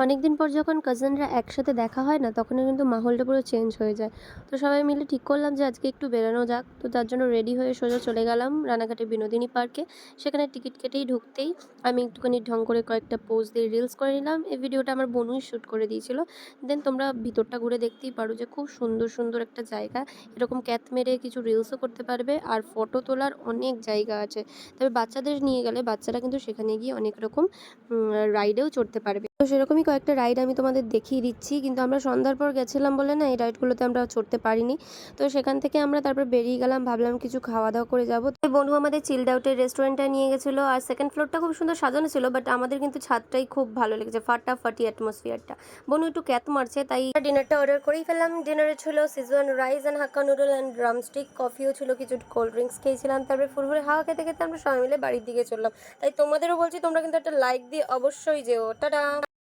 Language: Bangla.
অনেকদিন পর যখন কাজিনরা একসাথে দেখা হয় না, তখনই কিন্তু মাহলটা পুরো চেঞ্জ হয়ে যায়। তো সবাই মিলে ঠিক করলাম যে আজকে একটু বেরানো যাক। তো তার জন্য রেডি হয়ে সোজা চলে গেলাম রানাঘাটের বিনোদিনী পার্কে। সেখানে টিকিট কেটেই ঢুকতেই আমি একটুখানি ঢং করে কয়েকটা পোজ দিয়ে রিলস করে নিলাম। এই ভিডিওটা আমার বোনই শ্যুট করে দিয়েছিল। দেন তোমরা ভিতরটা ঘুরে দেখতেই পারো যে খুব সুন্দর, সুন্দর একটা জায়গা। এরকম ক্যাথ মেরে কিছু রিলসও করতে পারবে আর ফটো তোলার অনেক জায়গা আছে। তবে বাচ্চাদের নিয়ে গেলে বাচ্চারা কিন্তু সেখানে গিয়ে অনেক রকম রাইডেও চড়তে পারবে। তো সেরকমই কয়েকটা রাইড আমি তোমাদের দেখিয়ে দিচ্ছি। কিন্তু আমরা সন্ধ্যার পর গেছিলাম বলে না এই রাইডগুলোতে আমরা চড়তে পারিনি। তো সেখান থেকে আমরা তারপর বেরিয়ে গেলাম, ভাবলাম কিছু খাওয়া দাওয়া করে যাবো। তো বন্ধু আমাদের চিলড আউটের রেস্টুরেন্টে নিয়ে গেছিলো। আর সেকেন্ড ফ্লোরটা খুব সুন্দর সাজানো ছিল, বাট আমাদের কিন্তু ছাদটাই খুব ভালো লেগেছে, ফাটাফাটি অ্যাটমসফিয়ারটা। বনু একটু ক্যাত মারছে, তাই ডিনারটা অর্ডার করেই ফেললাম। ডিনারে ছিল Schezwan rice and hakka noodle and drumstick, কফিও ছিল, কিছু কোল্ড ড্রিঙ্কস খেয়েছিলাম। তারপরে ফুরফুরে হাওয়া খেতে খেতে আমরা সবাই মিলে বাড়ির দিকে চললাম। তাই তোমাদেরও বলছি তোমরা কিন্তু একটা লাইক দিয়ে অবশ্যই যেও। টাটা।